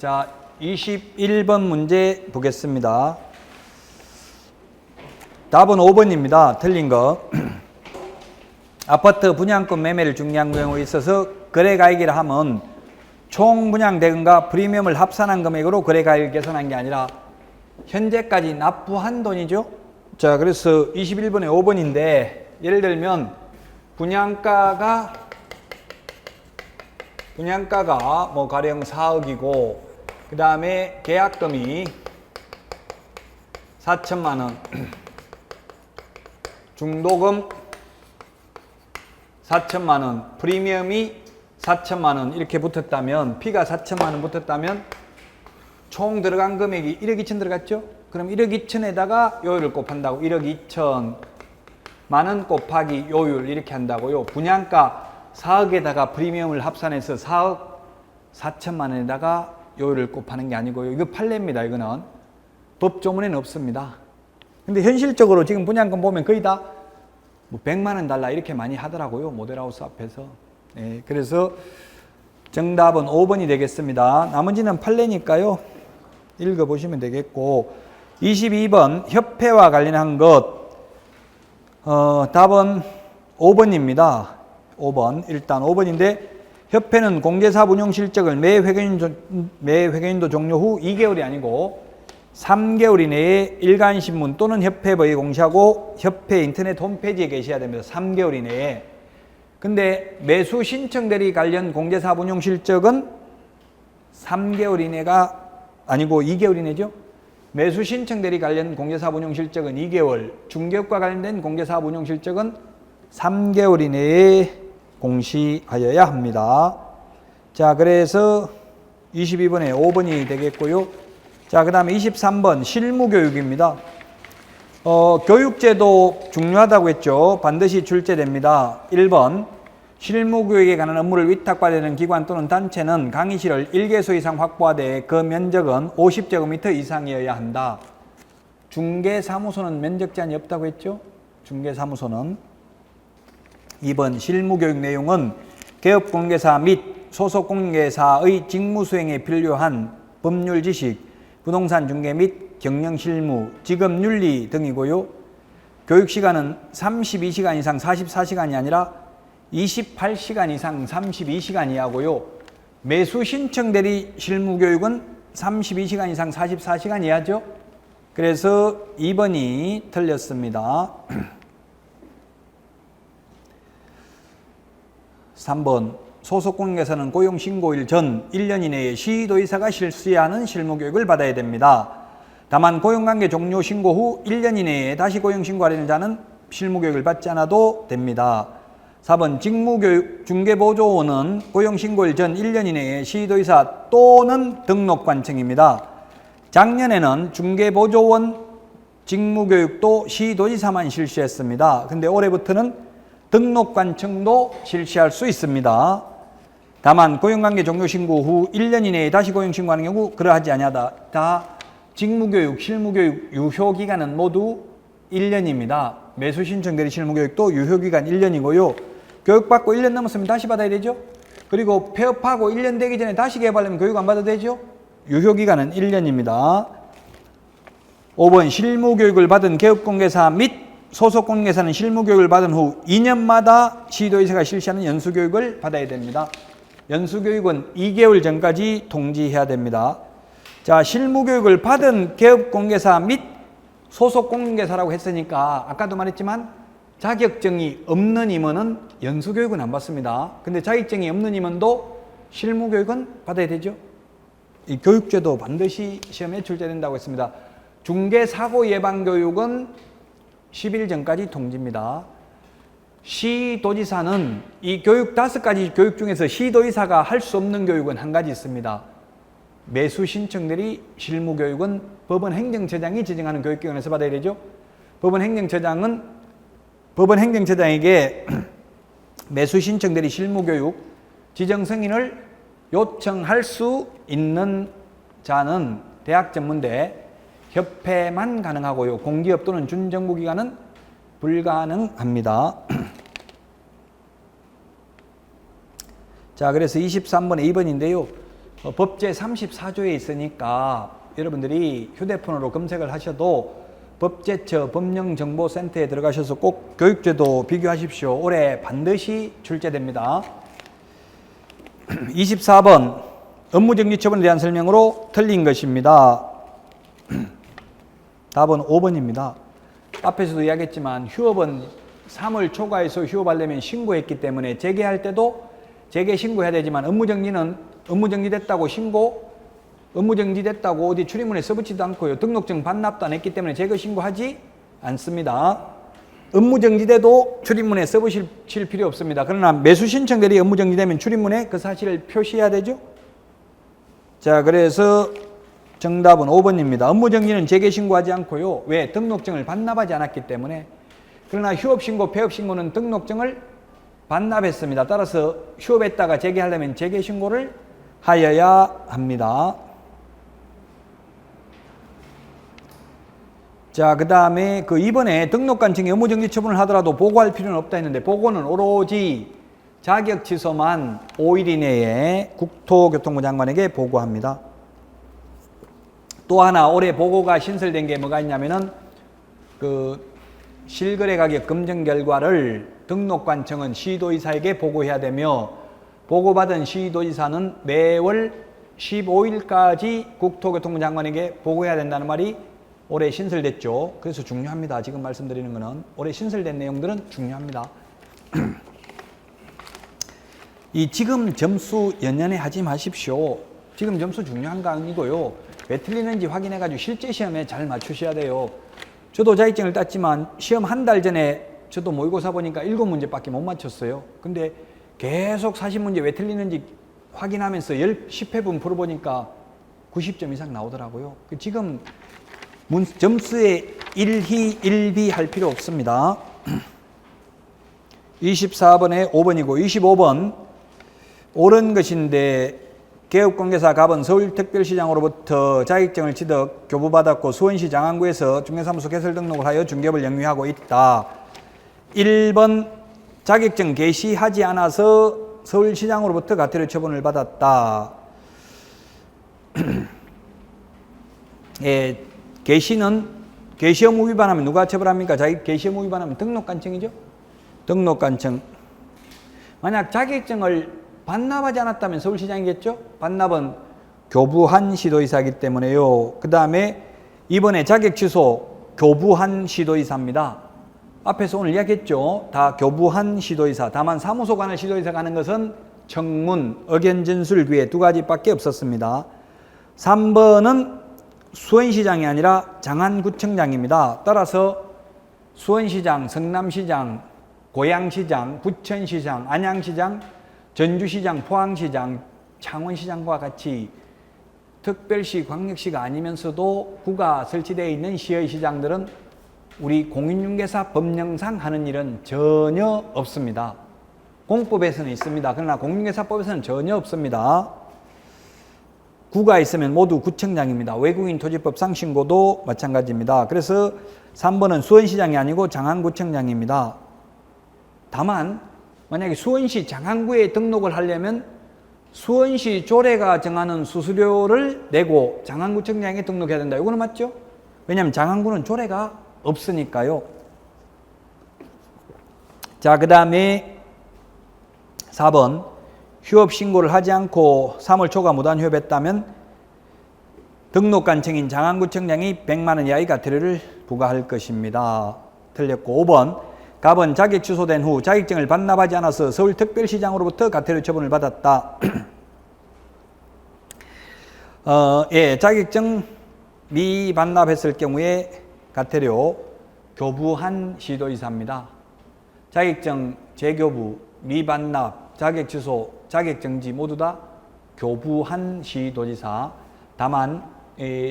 자, 21번 문제 보겠습니다. 답은 5번입니다. 틀린 거. 아파트 분양권 매매를 중개한 경우에 있어서 거래가액이라 하면 총 분양대금과 프리미엄을 합산한 금액으로 거래가액을 계산한 게 아니라 현재까지 납부한 돈이죠. 자, 그래서 21번에 5번인데 예를 들면 분양가가 뭐 가령 4억이고 그 다음에 계약금이 4천만 원, 중도금 4천만 원, 프리미엄이 4천만 원 이렇게 붙었다면, P가 4천만 원 붙었다면 총 들어간 금액이 1억 2천 들어갔죠? 그럼 1억 2천에다가 요율을 곱한다고 1억 2천만 원 곱하기 요율 이렇게 한다고요. 분양가 4억에다가 프리미엄을 합산해서 4억 4천만 원에다가 요율을 곱하는 게 아니고요. 이거 판례입니다. 이거는 법조문에는 없습니다. 근데 현실적으로 지금 분양권 보면 거의 다 뭐 100만 원 달라 이렇게 많이 하더라고요. 모델하우스 앞에서. 네, 그래서 정답은 5번이 되겠습니다. 나머지는 판례니까요. 읽어보시면 되겠고 22번 협회와 관련한 것 답은 5번입니다. 5번 일단 5번인데 협회는 공제사업 운용 실적을 매 회계연도 종료 후 2개월이 아니고 3개월 이내에 일간신문 또는 협회부에 공시하고 협회 인터넷 홈페이지에 게시해야 됩니다. 3개월 이내에. 근데 매수 신청 대리 관련 공제사업 운용 실적은 3개월 이내가 아니고 2개월 이내죠. 매수 신청 대리 관련 공제사업 운용 실적은 2개월, 중개업과 관련된 공제사업 운용 실적은 3개월 이내에 공시하여야 합니다. 자, 그래서 22번에 5번이 되겠고요. 자, 그 다음에 23번 실무교육입니다. 교육제도 중요하다고 했죠. 반드시 출제됩니다. 1번 실무교육에 관한 업무를 위탁받는 기관 또는 단체는 강의실을 1개소 이상 확보하되 그 면적은 50제곱미터 이상이어야 한다. 중개사무소는 면적 제한이 없다고 했죠. 중개사무소는. 2번 실무교육 내용은 개업공개사 및 소속공개사의 직무수행에 필요한 법률 지식, 부동산 중개 및 경영실무, 직업윤리 등이고요. 교육시간은 32시간 이상 44시간이 아니라 28시간 이상 32시간 이하고요. 매수 신청 대리 실무교육은 32시간 이상 44시간 이하죠. 그래서 2번이 틀렸습니다. 3번 소속공개사는 고용신고일 전 1년 이내에 시도의사가 실시해야 하는 실무교육을 받아야 됩니다. 다만 고용관계 종료 신고 후 1년 이내에 다시 고용신고하려는 자는 실무교육을 받지 않아도 됩니다. 4번 직무교육 중개보조원은 고용신고일 전 1년 이내에 시도의사 또는 등록관청입니다. 작년에는 중개보조원 직무교육도 시도지사만 실시했습니다. 근데 올해부터는 등록관청도 실시할 수 있습니다. 다만 고용관계 종료 신고 후 1년 이내에 다시 고용신고하는 경우 그러하지 아니하다. 다 직무교육, 실무교육 유효기간은 모두 1년입니다. 매수신청 대리 실무교육도 유효기간 1년이고요. 교육받고 1년 넘었으면 다시 받아야 되죠. 그리고 폐업하고 1년 되기 전에 다시 개발하면 교육 안 받아도 되죠. 유효기간은 1년입니다. 5번 실무교육을 받은 개업공개사 및 소속공개사는 실무교육을 받은 후 2년마다 시도의사가 실시하는 연수교육을 받아야 됩니다. 연수교육은 2개월 전까지 통지해야 됩니다. 자, 실무교육을 받은 개업공개사 및 소속공개사라고 했으니까 아까도 말했지만 자격증이 없는 임원은 연수교육은 안 받습니다. 근데 자격증이 없는 임원도 실무교육은 받아야 되죠. 이 교육제도 반드시 시험에 출제된다고 했습니다. 중개사고예방교육은 10일 전까지 통지입니다. 시도지사는 이 교육 5가지 교육 중에서 시도의사가 할 수 없는 교육은 한 가지 있습니다. 매수 신청 대리 실무교육은 법원 행정처장이 지정하는 교육기관에서 받아야 되죠. 법원 행정처장에게 매수 신청 대리 실무교육 지정 승인을 요청할 수 있는 자는 대학전문대 협회만 가능하고요. 공기업 또는 준정부기관은 불가능합니다. 자, 그래서 23번에 2번인데요. 법제 34조에 있으니까 여러분들이 휴대폰으로 검색을 하셔도 법제처 법령정보센터에 들어가셔서 꼭 교육제도 비교하십시오. 올해 반드시 출제됩니다. 24번 업무정지처분에 대한 설명으로 틀린 것입니다. 답은 5번입니다. 앞에서도 이야기했지만 휴업은 3월 초과해서 휴업하려면 신고했기 때문에 재개할 때도 재개 신고해야 되지만 업무정지는 업무정지됐다고 업무정지됐다고 어디 출입문에 써붙지도 않고요. 등록증 반납도 안 했기 때문에 재개 신고하지 않습니다. 업무정지돼도 출입문에 써붙일 필요 없습니다. 그러나 매수 신청들이 업무정지되면 출입문에 그 사실을 표시해야 되죠. 자, 그래서 정답은 5번입니다. 업무정지는 재개 신고하지 않고요. 왜? 등록증을 반납하지 않았기 때문에. 그러나 휴업신고, 폐업신고는 등록증을 반납했습니다. 따라서 휴업했다가 재개하려면 재개 신고를 하여야 합니다. 자, 그 다음에 그 이번에 등록관청이 업무정지 처분을 하더라도 보고할 필요는 없다 했는데 보고는 오로지 자격 취소만 5일 이내에 국토교통부 장관에게 보고합니다. 또 하나 올해 보고가 신설된 게 뭐가 있냐면은 그 실거래 가격 검증 결과를 등록관청은 시도지사에게 보고해야 되며 보고받은 시도지사는 매월 15일까지 국토교통부 장관에게 보고해야 된다는 말이 올해 신설됐죠. 그래서 중요합니다. 지금 말씀드리는 것은 올해 신설된 내용들은 중요합니다. 이 지금 점수 연연해 하지 마십시오. 지금 점수 중요한 거 아니고요. 왜 틀리는지 확인해가지고 실제 시험에 잘 맞추셔야 돼요. 저도 자격증을 땄지만 시험 한 달 전에 저도 모의고사 보니까 7문제밖에 못 맞췄어요. 근데 계속 40문제 왜 틀리는지 확인하면서 10회분 풀어보니까 90점 이상 나오더라고요. 지금 점수에 일희, 일비 할 필요 없습니다. 24번에 5번이고 25번 옳은 것인데 개업공개사 갑은 서울특별시장으로부터 자격증을 취득, 교부받았고 수원시 장안구에서 중개사무소 개설 등록을 하여 중개업을 영위하고 있다. 1번 자격증 개시하지 않아서 서울시장으로부터 과태료 처분을 받았다. 예, 개시 의무 위반하면 누가 처벌합니까? 개시 의무 위반하면 등록관청이죠. 등록관청. 만약 자격증을 반납하지 않았다면 서울시장이겠죠? 반납은 교부한 시도지사이기 때문에요. 그 다음에 이번에 자격 취소 교부한 시도지사입니다. 앞에서 오늘 이야기했죠. 다 교부한 시도지사. 다만 사무소 관할 시도지사 가는 것은 청문, 의견 진술 뒤에 2가지밖에 없었습니다. 3번은 수원시장이 아니라 장안구청장입니다. 따라서 수원시장, 성남시장, 고양시장, 부천시장, 안양시장, 전주시장, 포항시장, 창원시장과 같이 특별시, 광역시가 아니면서도 구가 설치되어 있는 시의 시장들은 우리 공인중개사 법령상 하는 일은 전혀 없습니다. 공법에서는 있습니다. 그러나 공인중개사법에서는 전혀 없습니다. 구가 있으면 모두 구청장입니다. 외국인 토지법상 신고도 마찬가지입니다. 그래서 3번은 수원시장이 아니고 장안구청장입니다. 다만 만약에 수원시 장안구에 등록을 하려면 수원시 조례가 정하는 수수료를 내고 장안구청장에 등록해야 된다. 이거는 맞죠? 왜냐하면 장안구는 조례가 없으니까요. 자, 그 다음에 4번 휴업 신고를 하지 않고 3월 초과 무단 휴업했다면 등록관청인 장안구청장이 100만 원 이하의 과태료를 부과할 것입니다. 틀렸고 5번 갑은 자격 취소된 후 자격증을 반납하지 않아서 서울특별시장으로부터 과태료 처분을 받았다. 예, 자격증 미반납했을 경우에 과태료 교부한 시도지사입니다. 자격증 재교부, 미반납, 자격 취소, 자격정지 모두 다 교부한 시도지사. 다만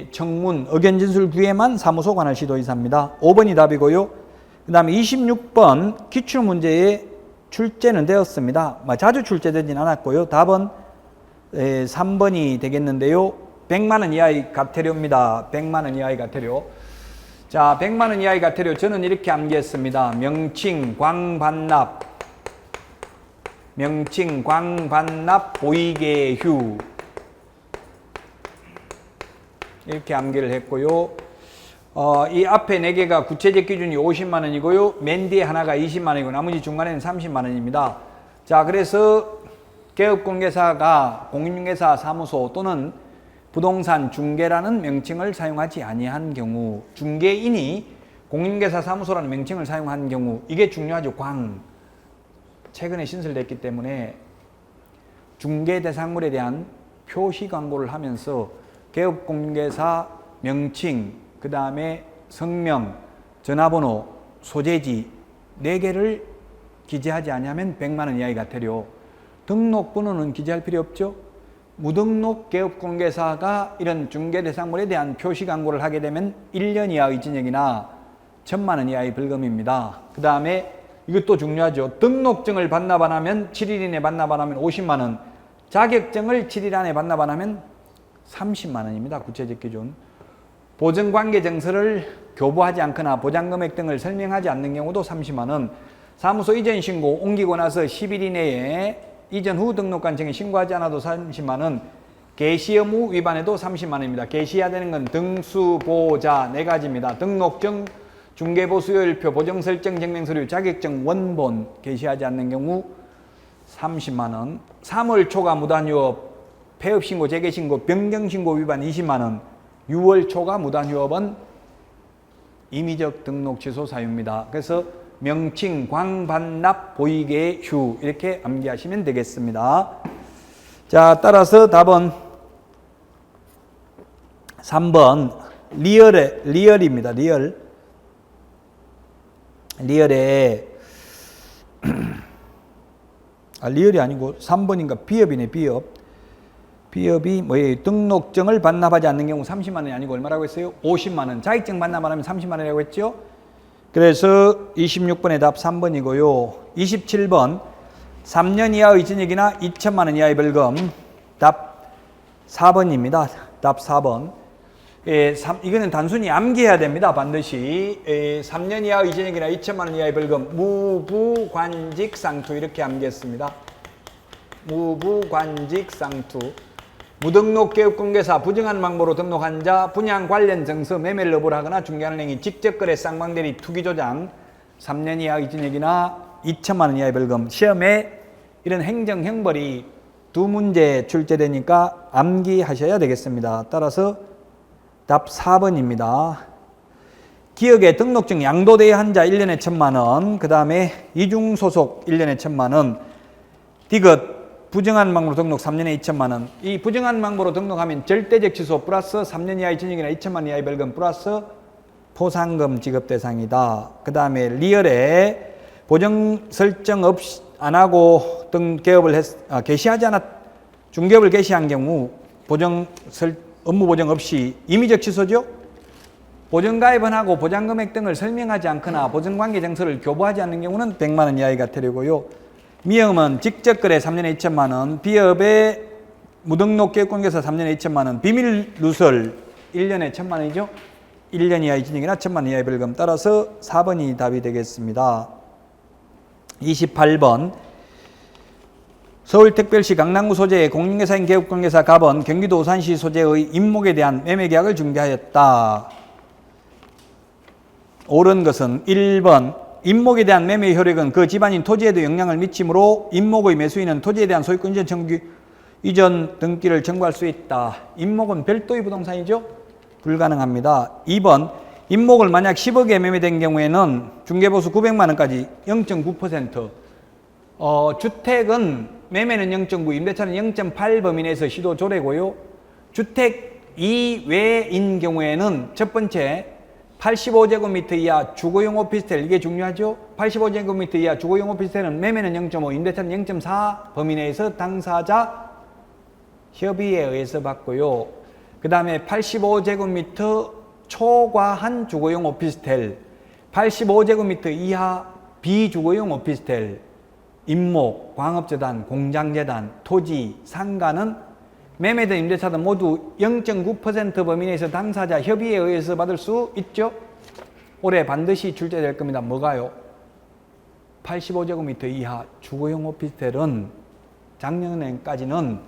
청문, 의견 진술 뒤에만 사무소 관할 시도지사입니다. 5번이 답이고요. 그 다음에 26번 기출문제에 출제는 되었습니다. 자주 출제되진 않았고요. 답은 3번이 되겠는데요. 100만 원 이하의 과태료입니다. 100만 원 이하의 과태료. 자, 100만 원 이하의 과태료 저는 이렇게 암기했습니다. 명칭, 광반납, 보이계휴. 이렇게 암기를 했고요. 이 앞에 4개가 구체적 기준이 50만 원이고요. 맨 뒤에 하나가 20만 원이고 나머지 중간에는 30만 원입니다. 자, 그래서 개업공개사가 공인중개사 사무소 또는 부동산 중개라는 명칭을 사용하지 아니한 경우, 중개인이 공인중개사 사무소라는 명칭을 사용한 경우, 이게 중요하죠. 최근에 신설됐기 때문에 중개 대상물에 대한 표시 광고를 하면서 개업공개사 명칭, 그 다음에 성명, 전화번호, 소재지 4개를 기재하지 않으면 100만 원 이하가 되려. 등록번호는 기재할 필요 없죠. 무등록 개업공개사가 이런 중개대상물에 대한 표시 광고를 하게 되면 1년 이하의 징역이나 1000만 원 이하의 벌금입니다. 그 다음에 이것도 중요하죠. 등록증을 반납 안 하면 7일 이내 반납 안 하면 50만 원, 자격증을 7일 안에 반납 안 하면 30만 원입니다. 구체적 기준. 보증관계증서를 교부하지 않거나 보장금액 등을 설명하지 않는 경우도 30만 원. 사무소 이전 신고 옮기고 나서 10일 이내에 이전 후 등록관청에 신고하지 않아도 30만 원. 개시 의무 위반에도 30만 원입니다. 개시해야 되는 건 등수보자 4가지입니다. 등록증, 중개보 수요일표, 보정설정 증명서류, 자격증 원본 개시하지 않는 경우 30만 원. 3월 초과 무단휴업, 폐업신고, 재개신고, 변경신고 위반 20만 원. 6월 초과 무단휴업은 임의적 등록 취소 사유입니다. 그래서 명칭, 광반납, 보이개, 휴 이렇게 암기하시면 되겠습니다. 자, 따라서 답은 3번 리얼입니다. 리얼에 리얼이 아니고 3번인가 비업이네. 비업이 뭐예요? 등록증을 반납하지 않는 경우 30만 원이 아니고 얼마라고 했어요? 50만 원. 자격증 반납 안 하면 30만 원이라고 했죠? 그래서 26번의 답 3번이고요. 27번 3년 이하의 징역이나 2천만 원 이하의 벌금. 답 4번입니다. 답 4번. 이거는 단순히 암기해야 됩니다. 반드시 3년 이하의 징역이나 2천만 원 이하의 벌금. 무부관직상투 이렇게 암기했습니다. 무부관직상투. 무등록 개업공개사 부정한 방법으로 등록한 자 분양 관련 증서 매매를 여부를 하거나 중개하는 행위 직접거래 쌍방대리 투기조장 3년 이하의 징역이나 2천만 원 이하의 벌금. 시험에 이런 행정형벌이 2문제 출제되니까 암기하셔야 되겠습니다. 따라서 답 4번입니다. 기업에 등록증 양도대여 한 자 1년에 1,000만 원, 그 다음에 이중소속 1년에 1,000만 원, 디귿 부정한 방법으로 등록 3년에 2천만 원. 이 부정한 방법으로 등록하면 절대적 취소 플러스 3년 이하의 징역이나 2천만 원 이하의 벌금 플러스 포상금 지급 대상이다. 그 다음에 리얼에 보정 설정 없이 안 하고 등 개업을 개시하지 않았 중개업을 개시한 경우 업무 보정 없이 임의적 취소죠. 보증가입은 하고 보장금액 등을 설명하지 않거나 보증관계증서를 교부하지 않는 경우는 100만 원 이하가 되려고요. 미음은 직접거래 3년에 2천만 원, 비업의 무등록 개업공개사 3년에 2천만 원, 비밀 누설 1년에 1,000만 원이죠. 1년 이하의 징역이나 1,000만 원 이하의 벌금. 따라서 4번이 답이 되겠습니다. 28번 서울특별시 강남구 소재의 공인중개사인 개업공개사 갑은 경기도 오산시 소재의 임목에 대한 매매계약을 중개하였다. 옳은 것은 1번 임목에 대한 매매 효력은 그 집안인 토지에도 영향을 미치므로 임목의 매수인은 토지에 대한 소유권 이전 청구 이전 등기를 청구할 수 있다. 임목은 별도의 부동산이죠. 불가능합니다. 2번 임목을 만약 10억에 매매된 경우에는 중개보수 900만 원까지 0.9%. 주택은 매매는 0.9, 임대차는 0.8 범위 내에서 시도 조례고요. 주택 이외인 경우에는 첫 번째 85제곱미터 이하 주거용 오피스텔, 이게 중요하죠. 85제곱미터 이하 주거용 오피스텔은 매매는 0.5, 임대차는 0.4 범위 내에서 당사자 협의에 의해서 받고요. 그 다음에 85제곱미터 초과한 주거용 오피스텔, 85제곱미터 이하 비주거용 오피스텔, 임목, 광업재단, 공장재단, 토지, 상가는 매매든 임대차든 모두 0.9% 범위 내에서 당사자 협의에 의해서 받을 수 있죠. 올해 반드시 출제될 겁니다. 뭐가요? 85제곱미터 이하 주거용 오피스텔은 작년까지는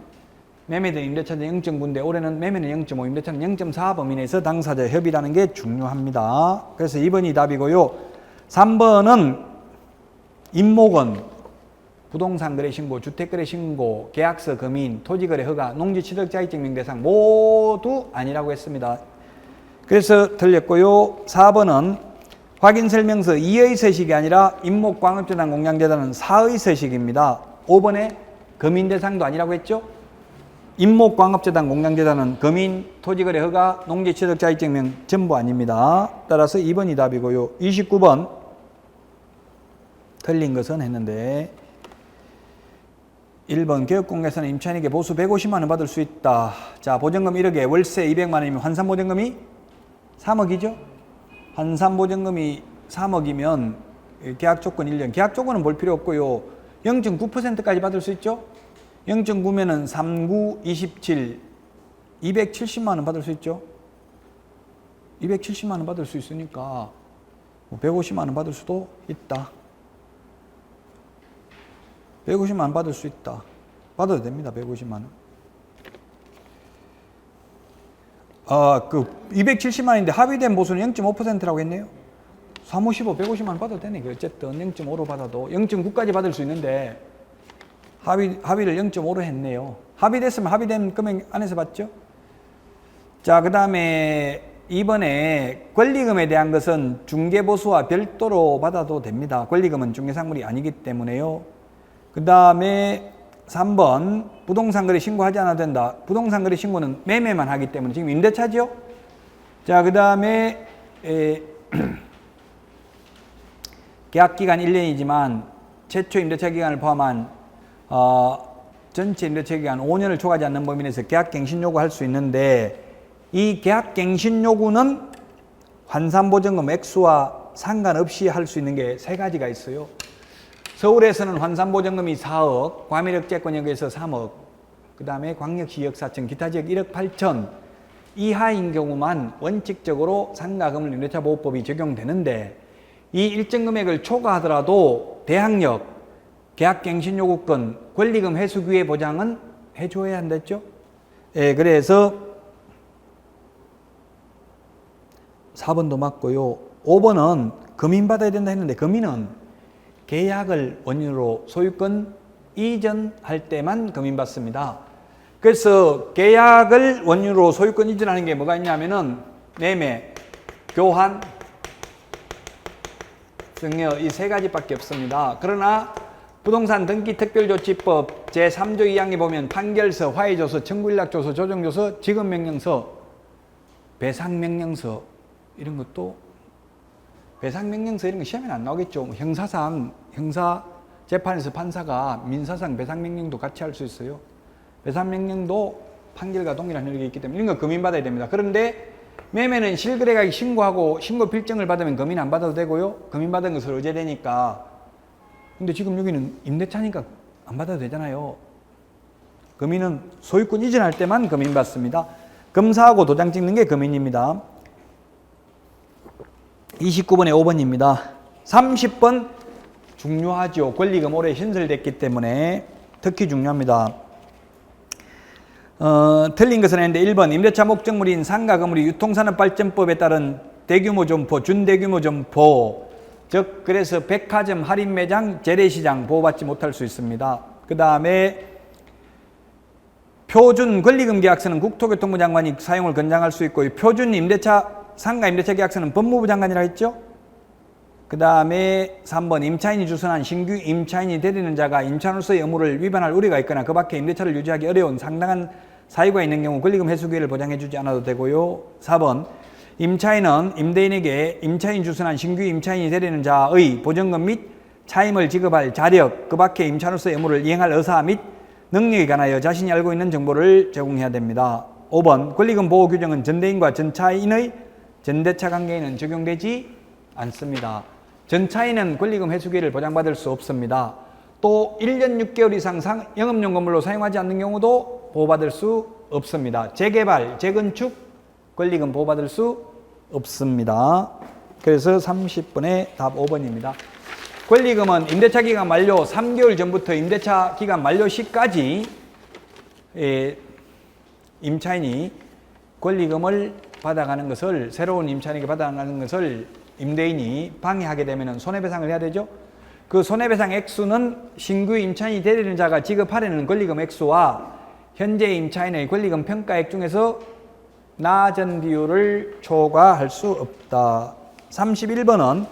매매된 임대차는 0.9인데 올해는 매매는 0.5, 임대차는 0.4 범위 내에서 당사자 협의라는 게 중요합니다. 그래서 2번이 답이고요. 3번은 임목은 부동산 거래 신고, 주택 거래 신고, 계약서 금인, 토지 거래 허가, 농지 취득 자격증명 대상 모두 아니라고 했습니다. 그래서 틀렸고요. 4번은 확인 설명서 2의 서식이 아니라 임목 광업재단 공양재단은 4의 서식입니다. 5번에 금인 대상도 아니라고 했죠. 임목 광업재단 공양재단은 금인, 토지 거래 허가, 농지 취득 자격증명 전부 아닙니다. 따라서 2번이 답이고요. 29번 틀린 것은 했는데 1번 개업공개에서는 임차인에게 보수 150만 원 받을 수 있다. 자, 보증금 1억에 월세 200만 원이면 환산보증금이 3억이죠. 환산보증금이 3억이면 계약조건 1년. 계약조건은 볼 필요 없고요. 0.9%까지 받을 수 있죠. 0.9면은 39, 27, 270만 원 받을 수 있죠. 270만 원 받을 수 있으니까 150만 원 받을 수도 있다. 150만 원 받을 수 있다. 받아도 됩니다. 150만 원. 270만 원인데 합의된 보수는 0.5%라고 했네요. 355, 150만 원 받아도 되네. 어쨌든 0.5로 받아도 0.9까지 받을 수 있는데 합의를 0.5로 했네요. 합의됐으면 합의된 금액 안에서 받죠. 자, 그 다음에 이번에 권리금에 대한 것은 중개보수와 별도로 받아도 됩니다. 권리금은 중개상물이 아니기 때문에요. 그 다음에 3번 부동산 거래 신고하지 않아도 된다. 부동산 거래 신고는 매매만 하기 때문에 지금 임대차죠. 자, 그 다음에 계약기간 1년이지만 최초 임대차 기간을 포함한 전체 임대차 기간 5년을 초과하지 않는 범위 내에서 계약갱신 요구할 수 있는데 이 계약갱신 요구는 환산보증금 액수와 상관없이 할 수 있는 게 3가지가 있어요. 서울에서는 환산보증금이 4억, 과밀억제권역에서 3억, 그 다음에 광역시역사청, 기타지역 1억 8천 이하인 경우만 원칙적으로 상가금을 임대차보호법이 적용되는데 이 일정 금액을 초과하더라도 대항력, 계약갱신요구권, 권리금 회수기회 보장은 해줘야 한댔죠. 예, 그래서 4번도 맞고요. 5번은 금인받아야 된다 했는데 금인은 계약을 원인으로 소유권 이전할 때만 금인받습니다. 그래서 계약을 원인으로 소유권 이전하는 게 뭐가 있냐면은 매매, 교환, 증여 이 3가지밖에 없습니다. 그러나 부동산 등기 특별조치법 제3조 2항에 보면 판결서, 화해조서, 청구일락조서, 조정조서, 지급명령서, 배상명령서 이런 것도 배상명령서 이런 거 시험에 안 나오겠죠. 형사상 형사 재판에서 판사가 민사상 배상명령도 같이 할 수 있어요. 배상명령도 판결과 동일한 효력이 있기 때문에 이런 거 금인받아야 됩니다. 그런데 매매는 실거래가액 신고하고 신고 필증을 받으면 금인 안 받아도 되고요. 금인받은 것을 의제되니까. 근데 지금 여기는 임대차니까 안 받아도 되잖아요. 금인은 소유권 이전할 때만 금인받습니다. 검사하고 도장 찍는 게 금인입니다. 29번에 5번입니다. 30번 중요하죠. 권리금 올해 신설됐기 때문에 특히 중요합니다. 틀린 것은 아닌데 1번 임대차 목적물인 상가 건물이 유통산업발전법에 따른 대규모 점포, 준대규모 점포 즉 그래서 백화점, 할인매장, 재래시장 보호받지 못할 수 있습니다. 그 다음에 표준 권리금 계약서는 국토교통부 장관이 사용을 권장할 수 있고 표준 임대차 상가 임대차 계약서는 법무부 장관이라 했죠. 그 다음에 3번 임차인이 주선한 신규 임차인이 되리는 자가 임차인으로서의 의무를 위반할 우려가 있거나 그 밖에 임대차를 유지하기 어려운 상당한 사유가 있는 경우 권리금 회수 기회를 보장해 주지 않아도 되고요. 4번 임차인은 임대인에게 임차인이 주선한 신규 임차인이 되리는 자의 보증금 및 차임을 지급할 자력, 그 밖에 임차인으로서의 의무를 이행할 의사 및 능력에 관하여 자신이 알고 있는 정보를 제공해야 됩니다. 5번 권리금 보호 규정은 전대인과 전차인의 전대차 관계에는 적용되지 않습니다. 전차인은 권리금 회수 기회를 보장받을 수 없습니다. 또 1년 6개월 이상 영업용 건물로 사용하지 않는 경우도 보호받을 수 없습니다. 재개발, 재건축 권리금 보호받을 수 없습니다. 그래서 30번의 답 5번입니다. 권리금은 임대차 기간 만료 3개월 전부터 임대차 기간 만료 시까지 임차인이 권리금을 받아가는 것을, 새로운 임차인에게 받아가는 것을 임대인이 방해하게 되면 손해배상을 해야 되죠. 그 손해배상 액수는 신규 임차인이 되려는 자가 지급하려는 권리금 액수와 현재 임차인의 권리금 평가액 중에서 낮은 비율을 초과할 수 없다. 31번은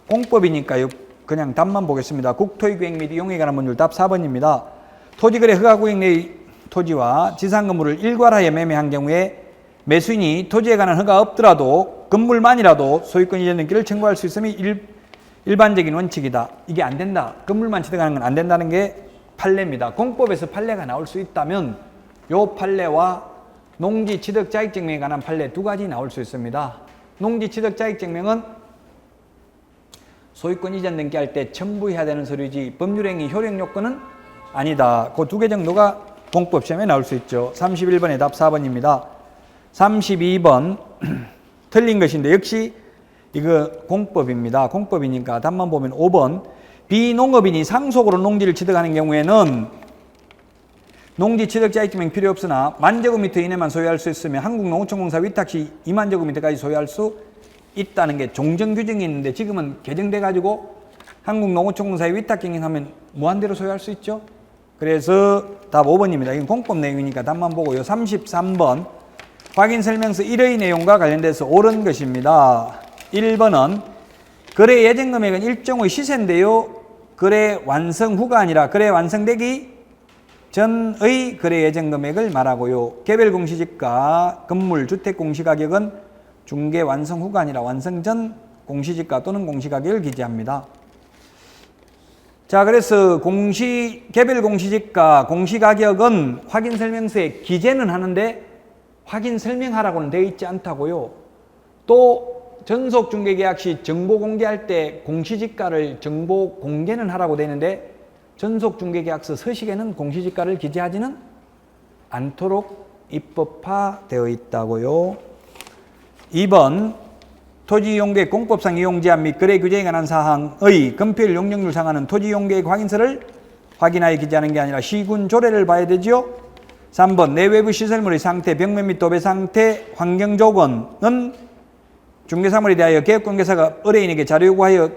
공법이니까요. 그냥 답만 보겠습니다. 국토의구획 및 이용에 관한 문율 답 4번입니다. 토지거래 허가구역 내의 토지와 지상 건물을 일괄하여 매매한 경우에 매수인이 토지에 관한 허가 없더라도 건물만이라도 소유권 이전 등기를 청구할 수 있음이 일반적인 원칙이다. 이게 안 된다. 건물만 취득하는 건 안 된다는 게 판례입니다. 공법에서 판례가 나올 수 있다면 요 판례와 농지 취득 자익 증명에 관한 판례 두 가지 나올 수 있습니다. 농지 취득 자익 증명은 소유권 이전 등기할 때 첨부해야 되는 서류지 법률행위 효력 요건은 아니다. 그 두 개 정도가 공법 시험에 나올 수 있죠. 31번의 답 4번입니다. 32번 틀린 것인데 역시 이거 공법입니다. 공법이니까 답만 보면 5번. 비농업인이 상속으로 농지를 취득하는 경우에는 농지 취득 자익증명 필요 없으나 10,000제곱미터 이내만 소유할 수 있으며 한국농어촌공사 위탁 시 20,000제곱미터까지 소유할 수 있다는 게 종정 규정이 있는데 지금은 개정돼 가지고 한국농어촌공사의 위탁 경영하면 무한대로 소유할 수 있죠. 그래서 답 5번입니다. 이건 공법 내용이니까 답만 보고요. 33번 확인설명서 1의 내용과 관련돼서 옳은 것입니다. 1번은 거래 예정금액은 일종의 시세인데요. 거래 완성 후가 아니라 거래 완성되기 전의 거래 예정금액을 말하고요. 개별 공시지가 건물 주택 공시가격은 중개 완성 후가 아니라 완성 전 공시지가 또는 공시가격을 기재합니다. 자, 그래서 개별 공시지가 공시가격은 확인설명서에 기재는 하는데 확인설명하라고는 되어 있지 않다고요. 또 전속중개계약 시 정보 공개할 때 공시지가를 정보 공개는 하라고 되는데 전속중개계약서 서식에는 공시지가를 기재하지는 않도록 입법화되어 있다고요. 2번 토지이용계획 공법상 이용제한 및 거래 규제에 관한 사항의 건폐율 용적률 상한은 토지이용계획 확인서를 확인하여 기재하는 게 아니라 시군 조례를 봐야 되지요. 3번 내외부 시설물의 상태, 벽면 및 도배 상태, 환경 조건은 중개사물에 대하여 계획관계사가 의뢰인에게 자료 요구하여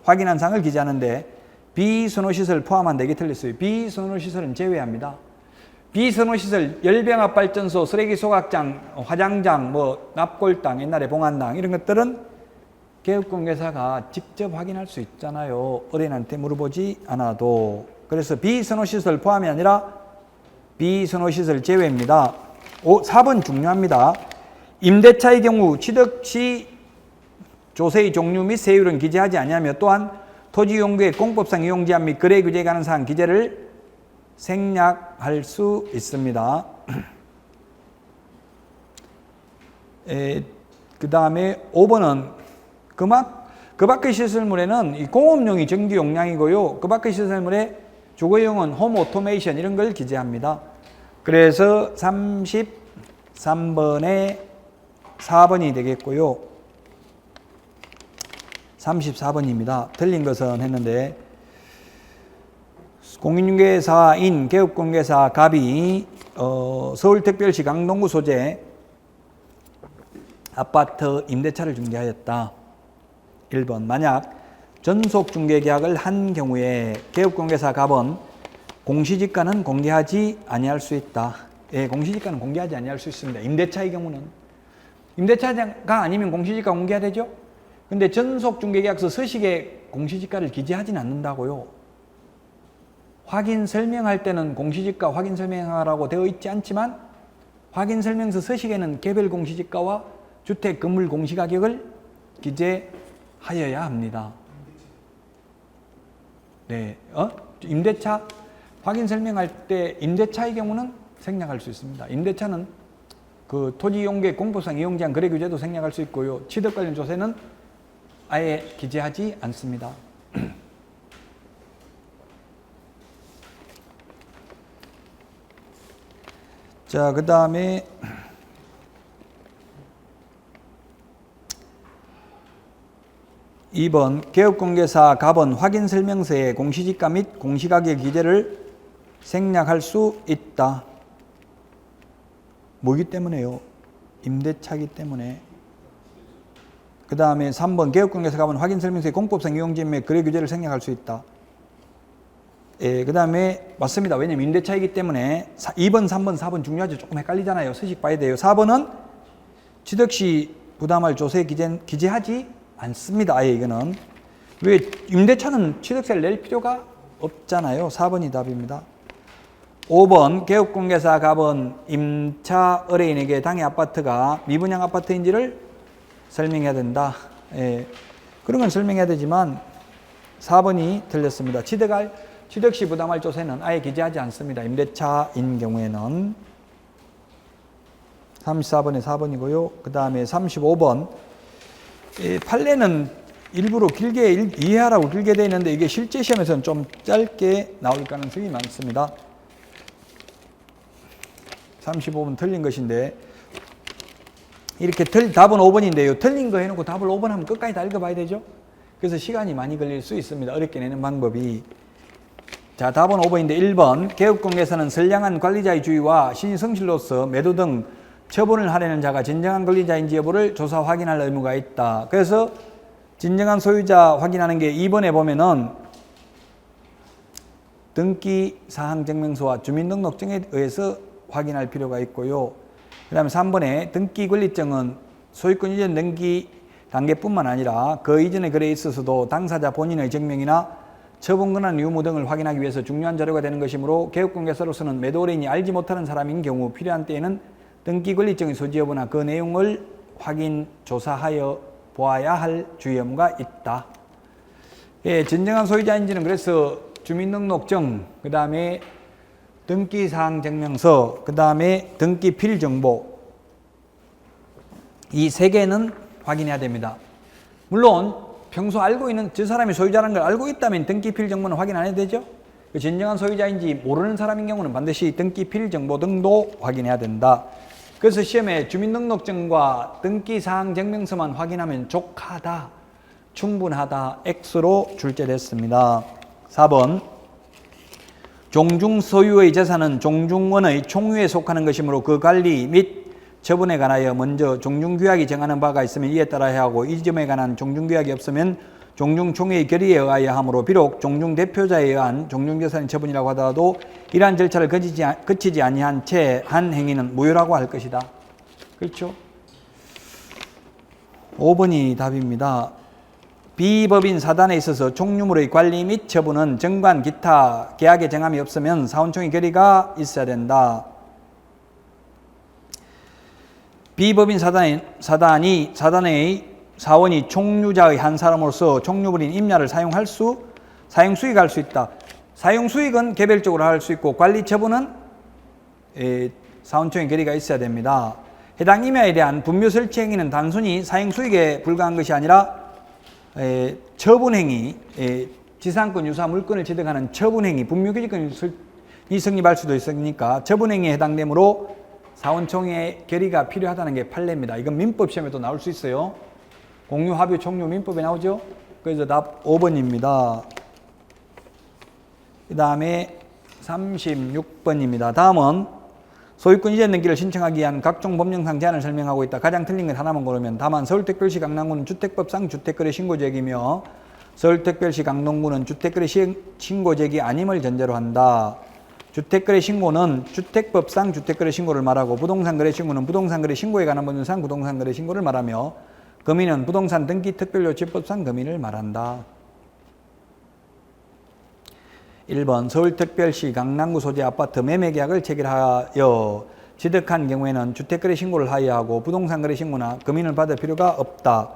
확인한 사항을 기재하는데 비선호시설 포함한다. 이게 틀렸어요. 비선호시설은 제외합니다. 비선호시설, 열병합발전소, 쓰레기 소각장, 화장장, 납골당, 옛날에 봉안당 이런 것들은 계획관계사가 직접 확인할 수 있잖아요. 의뢰인한테 물어보지 않아도. 그래서 비선호시설 포함이 아니라 비선호시설 제외입니다. 4번 중요합니다. 임대차의 경우 취득 시 조세의 종류 및 세율은 기재하지 아니하며 또한 토지이용계획 공법상 이용제한 및 거래 규제에 관한 사항 기재를 생략할 수 있습니다. 그 다음에 5번은 그 밖의 시설물에는 이 공업용이 정기 용량이고요. 그 밖의 시설물에 주거용은 홈 오토메이션 이런 걸 기재합니다. 그래서 33번에 4번이 되겠고요. 34번입니다. 틀린 것은 했는데 공인중개사인 개업공개사 갑이 서울특별시 강동구 소재 아파트 임대차를 중개하였다. 1번 만약 전속중개계약을 한 경우에 개업공개사 갑은 공시지가는 공개하지 아니할 수 있다. 예, 공시지가는 공개하지 아니할 수 있습니다. 임대차의 경우는. 임대차가 아니면 공시지가 공개해야 되죠? 근데 전속중개계약서 서식에 공시지가를 기재하진 않는다고요. 확인 설명할 때는 공시지가 확인 설명하라고 되어 있지 않지만 확인설명서 서식에는 개별 공시지가와 주택 건물 공시가격을 기재하여야 합니다. 네, 임대차 확인 설명할 때 임대차의 경우는 생략할 수 있습니다. 임대차는 그 토지이용계획 공법상 이용제한 거래 규제도 생략할 수 있고요. 취득 관련 조세는 아예 기재하지 않습니다. 자, 그 다음에 2번 개업공개사 갑은 확인설명서에 공시지가 및 공시가격 기재를 생략할 수 있다. 뭐기 때문에요? 임대차이기 때문에. 그 다음에 3번 개업관계에서 가면 확인설명서의 공법상 이용지인 및 거래 규제를 생략할 수 있다. 예, 그 다음에 맞습니다. 왜냐면 임대차이기 때문에 2번, 3번, 4번 중요하죠. 조금 헷갈리잖아요. 서식 봐야 돼요. 4번은 취득시 부담할 조세에 기재하지 않습니다. 아예 이거는. 왜 임대차는 취득세를 낼 필요가 없잖아요. 4번이 답입니다. 5번 개업공개사 갑은 임차 의뢰인에게 당해 아파트가 미분양 아파트인지를 설명해야 된다. 예, 그런 건 설명해야 되지만 4번이 틀렸습니다. 취득시 부담할 조세는 아예 기재하지 않습니다. 임대차인 경우에는. 34번에 4번이고요. 그 다음에 35번 판례는 일부러 길게 이해하라고 길게 되어 있는데 이게 실제 시험에서는 좀 짧게 나올 가능성이 많습니다. 35번 틀린 것인데 이렇게 답은 5번인데요. 틀린 거 해놓고 답을 5번 하면 끝까지 다 읽어봐야 되죠. 그래서 시간이 많이 걸릴 수 있습니다. 어렵게 내는 방법이. 자, 답은 5번인데 1번 개업공개에서는 선량한 관리자의 주의와 신의 성실로서 매도 등 처분을 하려는 자가 진정한 권리자인지 여부를 조사 확인할 의무가 있다. 그래서 진정한 소유자 확인하는 게 2번에 보면은 등기사항증명서와 주민등록증에 의해서 확인할 필요가 있고요. 그 다음에 3번에 등기권리증은 소유권 이전 등기 단계뿐만 아니라 그 이전의 거래에 있어서도 당사자 본인의 증명이나 처분 권한 유무 등을 확인하기 위해서 중요한 자료가 되는 것이므로 개업공개사로서는 매도 의뢰인이 알지 못하는 사람인 경우 필요한 때에는 등기권리증의 소지 여부나 그 내용을 확인, 조사하여 보아야 할 주의 의무가 있다. 예, 진정한 소유자인지는 그래서 주민등록증, 그 다음에 등기사항증명서, 그 다음에 등기필정보 이 세 개는 확인해야 됩니다. 물론 평소 알고 있는 저 사람이 소유자라는 걸 알고 있다면 등기필정보는 확인 안 해도 되죠. 진정한 소유자인지 모르는 사람인 경우는 반드시 등기필정보 등도 확인해야 된다. 그래서 시험에 주민등록증과 등기사항증명서만 확인하면 족하다, 충분하다, X로 출제됐습니다. 4번 종중 소유의 재산은 종중원의 총유에 속하는 것이므로 그 관리 및 처분에 관하여 먼저 종중규약이 정하는 바가 있으면 이에 따라 해야 하고 이 점에 관한 종중규약이 없으면 종중총회의 결의에 의하여 하므로 비록 종중대표자에 의한 종중재산의 처분이라고 하더라도 이러한 절차를 거치지 아니한 채 한 행위는 무효라고 할 것이다. 그렇죠? 5번이 답입니다. 비법인 사단에 있어서 총유물의 관리 및 처분은 정관 기타 계약의 정함이 없으면 사원총회 결의가 있어야 된다. 비법인 사단의 사원이 총유자의 한 사람으로서 총유물인 임야를 사용수익할 수 있다. 사용수익은 개별적으로 할 수 있고 관리 처분은 사원총회 결의가 있어야 됩니다. 해당 임야에 대한 분묘 설치 행위는 단순히 사용수익에 불과한 것이 아니라 처분행위, 지상권 유사 물건을 취득하는 처분행위, 분묘기지권이 성립할 수도 있으니까 처분행위에 해당되므로 사원총회 결의가 필요하다는 게 판례입니다. 이건 민법 시험에도 나올 수 있어요. 공유, 합의, 총유 민법에 나오죠. 그래서 답 5번입니다. 그 다음에 36번입니다. 다음은 소유권 이전 등기를 신청하기 위한 각종 법령상 제한을 설명하고 있다. 가장 틀린 것 하나만 고르면 다만 서울특별시 강남구는 주택법상 주택거래 신고제기며 서울특별시 강동구는 주택거래 신고제기 아님을 전제로 한다. 주택거래 신고는 주택법상 주택거래 신고를 말하고 부동산거래 신고는 부동산거래 신고에 관한 법률상 부동산거래 신고를 말하며 금인은 부동산 등기 특별요지법상 금인을 말한다. 1번 서울특별시 강남구 소재 아파트 매매계약을 체결하여 취득한 경우에는 주택거래 신고를 하여야 하고 부동산거래 신고나 금인을 받을 필요가 없다.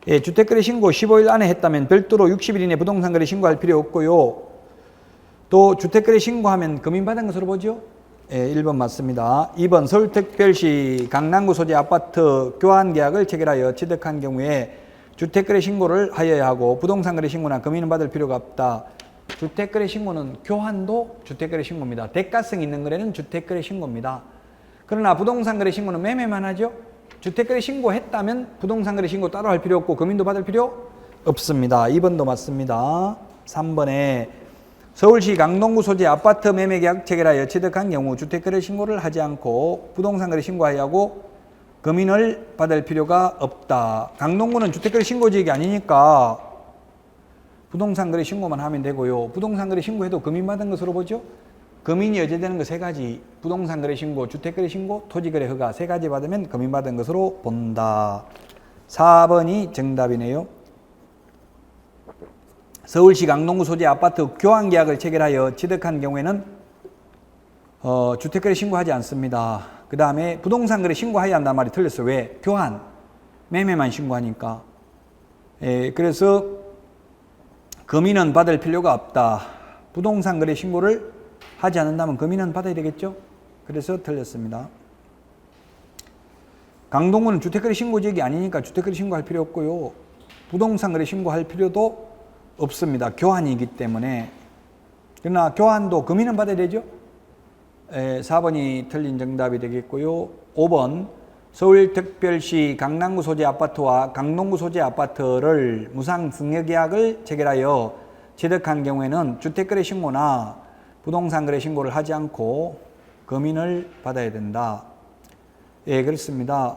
예, 주택거래 신고 15일 안에 했다면 별도로 60일 이내 부동산거래 신고할 필요 없고요. 또 주택거래 신고하면 금인 받은 것으로 보죠. 예, 1번 맞습니다. 2번 서울특별시 강남구 소재 아파트 교환계약을 체결하여 취득한 경우에 주택거래 신고를 하여야 하고 부동산거래 신고나 금인은 받을 필요가 없다. 주택거래 신고는 교환도 주택거래 신고입니다. 대가성 있는 거래는 주택거래 신고입니다. 그러나 부동산거래 신고는 매매만 하죠. 주택거래 신고했다면 부동산거래 신고 따로 할 필요 없고 금인도 받을 필요 없습니다. 2번도 맞습니다. 3번에 서울시 강동구 소재 아파트 매매계약 체결하여 취득한 경우 주택거래 신고를 하지 않고 부동산거래 신고하여야 하고 금인을 받을 필요가 없다. 강동구는 주택거래 신고지역이 아니니까 부동산거래 신고만 하면 되고요. 부동산거래 신고해도 금인받은 것으로 보죠. 금인이 여제되는 거 세 가지. 부동산거래 신고, 주택거래 신고, 토지거래 허가 세 가지 받으면 금인받은 것으로 본다. 4번이 정답이네요. 서울시 강동구 소재 아파트 교환계약을 체결하여 취득한 경우에는 주택거래 신고하지 않습니다. 그 다음에 부동산거래 신고해야 한다는 말이 틀렸어요. 왜? 교환, 매매만 신고하니까. 그래서 금인은 받을 필요가 없다. 부동산거래 신고를 하지 않는다면 금인은 받아야 되겠죠? 그래서 틀렸습니다. 강동구는 주택거래 신고지역이 아니니까 주택거래 신고할 필요 없고요. 부동산거래 신고할 필요도 없습니다. 교환이기 때문에. 그러나 교환도 금인은 받아야 되죠? 4번이 틀린 정답이 되겠고요. 5번 서울특별시 강남구 소재 아파트와 강동구 소재 아파트를 무상 승여계약을 체결하여 취득한 경우에는 주택거래 신고나 부동산거래 신고를 하지 않고 금인을 받아야 된다. 예, 그렇습니다.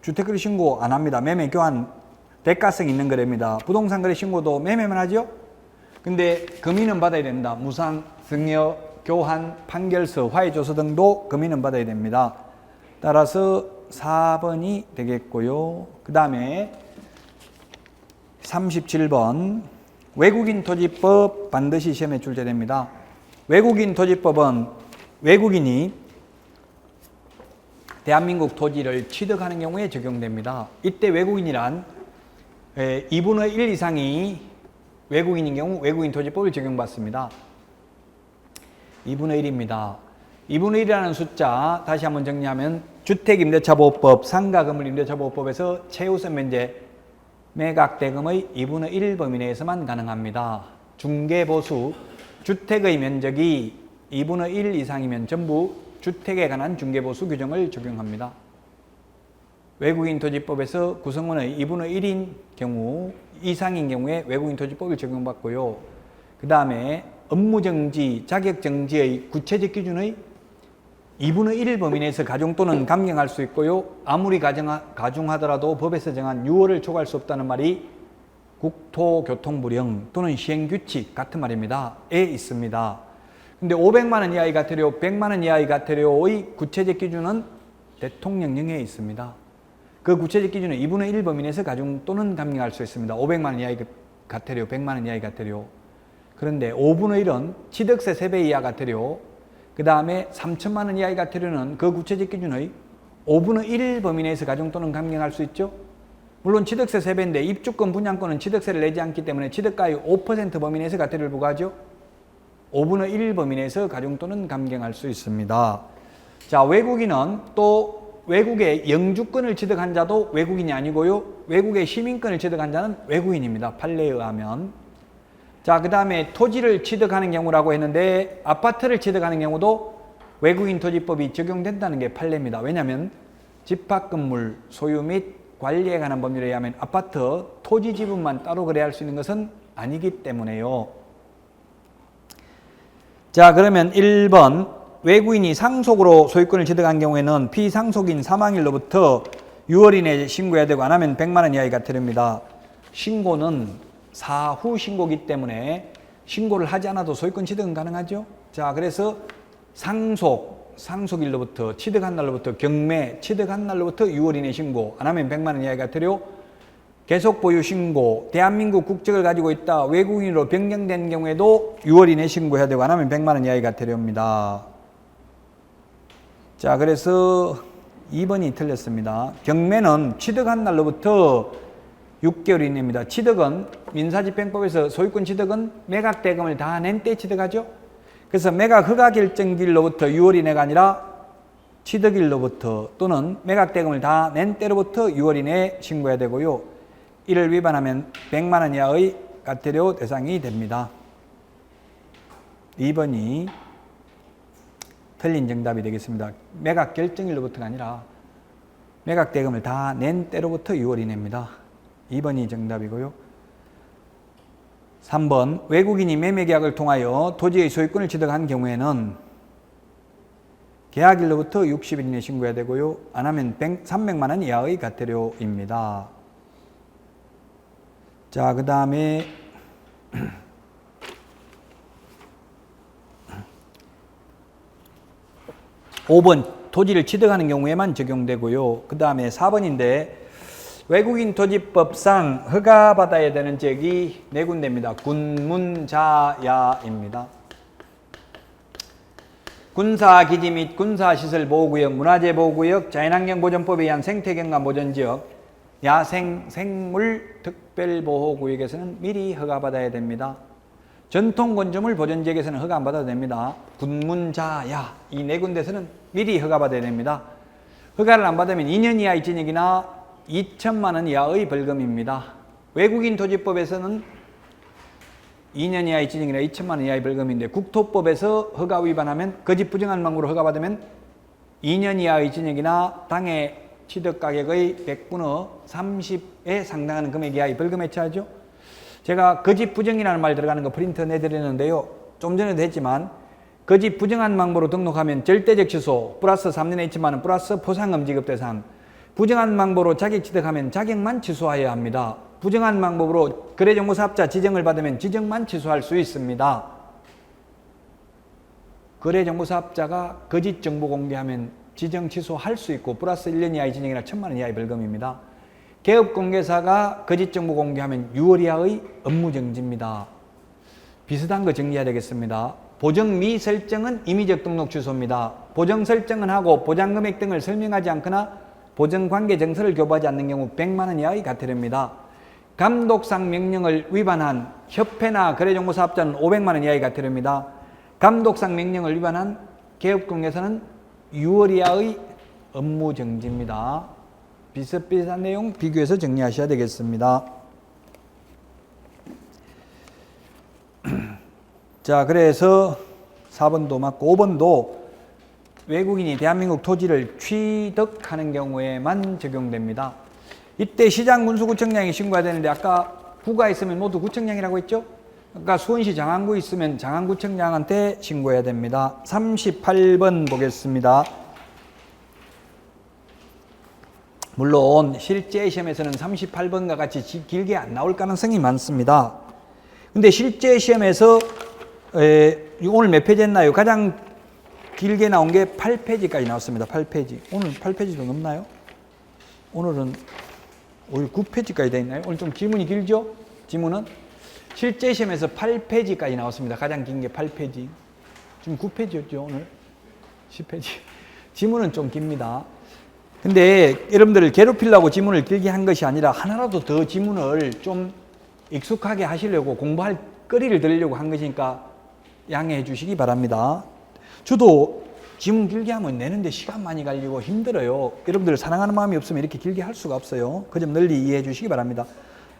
주택거래 신고 안 합니다. 매매 교환 대가성 있는 거래입니다. 부동산거래 신고도 매매만 하죠? 근데 금인은 받아야 된다. 무상, 승여, 교환, 판결서, 화해조서 등도 금인은 받아야 됩니다. 따라서 4번이 되겠고요. 그 다음에 37번 외국인 토지법 반드시 시험에 출제됩니다. 외국인 토지법은 외국인이 대한민국 토지를 취득하는 경우에 적용됩니다. 이때 외국인이란 2분의 1 이상이 외국인인 경우 외국인 토지법을 적용받습니다. 2분의 1입니다. 2분의 1이라는 숫자 다시 한번 정리하면 주택임대차보호법, 상가건물임대차보호법에서 최우선 면제 매각대금의 2분의 1 범위 내에서만 가능합니다. 중개보수, 주택의 면적이 2분의 1 이상이면 전부 주택에 관한 중개보수 규정을 적용합니다. 외국인 토지법에서 구성원의 2분의 1인 경우 이상인 경우에 외국인 토지법을 적용받고요. 그 다음에 업무정지, 자격정지의 구체적 기준의 2분의 1 범위 내에서 가중 또는 감경할 수 있고요. 아무리 가중하더라도 법에서 정한 유월을 초과할 수 없다는 말이 국토교통부령 또는 시행규칙 같은 말입니다. 에 있습니다. 근데 500만 원 이하의 과태료, 100만 원 이하의 과태료의 구체적 기준은 대통령령에 있습니다. 그 구체적 기준은 2분의 1 범위 내에서 가중 또는 감경할 수 있습니다. 500만 원 이하의 과태료, 100만 원 이하의 과태료. 그런데 5분의 1은 취득세 3배 이하 과태료, 그 다음에 3천만 원 이하의 과태료는 그 구체적 기준의 5분의 1 범위 내에서 가중 또는 감경할 수 있죠. 물론 취득세 3배인데 입주권, 분양권은 취득세를 내지 않기 때문에 취득가의 5% 범위 내에서 과태료를 부과하죠. 5분의 1 범위 내에서 가중 또는 감경할 수 있습니다. 자, 외국인은 또 외국의 영주권을 취득한 자도 외국인이 아니고요. 외국의 시민권을 취득한 자는 외국인입니다. 판례에 의하면. 자, 그 다음에 토지를 취득하는 경우라고 했는데 아파트를 취득하는 경우도 외국인 토지법이 적용된다는 게 판례입니다. 왜냐하면 집합건물 소유 및 관리에 관한 법률에 의하면 아파트 토지 지분만 따로 거래할 수 있는 것은 아니기 때문에요. 자, 그러면 1번 외국인이 상속으로 소유권을 취득한 경우에는 피상속인 사망일로부터 6월 이내에 신고해야 되고 안 하면 100만 원 이하의 과태료입니다. 신고는 사후 신고이기 때문에 신고를 하지 않아도 소유권 취득은 가능하죠. 자, 그래서 상속일로부터 취득한 날로부터 경매, 취득한 날로부터 6월 이내 신고 안 하면 100만 원 이하의 과태료, 계속 보유 신고, 대한민국 국적을 가지고 있다 외국인으로 변경된 경우에도 6월 이내 신고해야 되고 안 하면 100만 원 이하의 과태료입니다. 자, 그래서 2번이 틀렸습니다. 경매는 취득한 날로부터 6개월 이내입니다. 취득은 민사집행법에서 소유권 취득은 매각 대금을 다 낸 때 취득하죠. 그래서 매각 허가 결정일로부터 6월 이내가 아니라 취득일로부터 또는 매각 대금을 다 낸 때로부터 6월 이내에 신고해야 되고요. 이를 위반하면 100만 원 이하의 과태료 대상이 됩니다. 2번이 틀린 정답이 되겠습니다. 매각 결정일로부터가 아니라 매각 대금을 다 낸 때로부터 6월 이내입니다. 2번이 정답이고요. 3번 외국인이 매매계약을 통하여 토지의 소유권을 취득한 경우에는 계약일로부터 60일 이내 신고해야 되고요. 안 하면 300만 원 이하의 과태료입니다. 자, 그 다음에 5번 토지를 취득하는 경우에만 적용되고요. 그 다음에 4번인데 외국인 토지법상 허가받아야 되는 지역이 4군데입니다. 군문자야입니다. 군사기지 및 군사시설보호구역, 문화재보호구역, 자연환경보전법에 의한 생태경관보전지역, 야생, 생물 특별보호구역에서는 미리 허가받아야 됩니다. 전통건조물 보전지역에서는 허가 안 받아도 됩니다. 군문자야 이 4군데에서는 미리 허가받아야 됩니다. 허가를 안 받으면 2년 이하의 징역이나 2천만 원 이하의 벌금입니다. 외국인 토지법에서는 2년 이하의 징역이나 2천만 원 이하의 벌금인데 국토법에서 허가 위반하면 거짓 부정한 방법으로 허가받으면 2년 이하의 징역이나 당해 취득가격의 100분의 30에 상당하는 금액 이하의 벌금에 처하죠. 제가 거짓 부정이라는 말 들어가는 거 프린트 내드리는데요. 좀 전에도 했지만 거짓 부정한 방법으로 등록하면 절대적 취소 플러스 3년에 2천만 원 플러스 포상금 지급 대상, 부정한 방법으로 자격 취득하면 자격만 취소해야 합니다. 부정한 방법으로 거래정보사업자 지정을 받으면 지정만 취소할 수 있습니다. 거래정보사업자가 거짓 정보 공개하면 지정 취소할 수 있고 플러스 1년 이하의 징역이나 1천만 원 이하의 벌금입니다. 개업공개사가 거짓 정보 공개하면 6월 이하의 업무정지입니다. 비슷한 거 정리해야 되겠습니다. 보정 미설정은 임의적 등록 취소입니다. 보정 설정은 하고 보장금액 등을 설명하지 않거나 보정관계 정서를 교부하지 않는 경우 100만 원 이하의 과태료입니다. 감독상 명령을 위반한 협회나 거래정보사업자는 500만 원 이하의 과태료입니다. 감독상 명령을 위반한 개업공개사는 6월 이하의 업무정지입니다. 비슷비슷한 내용 비교해서 정리하셔야 되겠습니다. 자, 그래서 4번도 맞고 5번도 외국인이 대한민국 토지를 취득하는 경우에만 적용됩니다. 이때 시장 군수구청장이 신고해야 되는데 아까 구가 있으면 모두 구청장이라고 했죠? 그러니까 수원시 장안구 있으면 장안구청장한테 신고해야 됩니다. 38번 보겠습니다. 물론 실제 시험에서는 38번과 같이 길게 안 나올 가능성이 많습니다. 근데 실제 시험에서 오늘 몇 페이지 했나요? 가장 길게 나온 게 8페이지까지 나왔습니다. 8페이지. 오늘 8페이지도 넘나요? 오늘은 9페이지까지 되어 있나요? 오늘 좀 지문이 길죠? 지문은 실제 시험에서 8페이지까지 나왔습니다. 가장 긴 게 8페이지. 지금 9페이지였죠, 오늘? 10페이지. 지문은 좀 깁니다. 근데 여러분들을 괴롭히려고 지문을 길게 한 것이 아니라 하나라도 더 지문을 좀 익숙하게 하시려고 공부할 거리를 들으려고 한 것이니까 양해해 주시기 바랍니다. 저도 지문 길게 하면 내는데 시간 많이 걸리고 힘들어요. 여러분들 사랑하는 마음이 없으면 이렇게 길게 할 수가 없어요. 그 점 널리 이해해 주시기 바랍니다.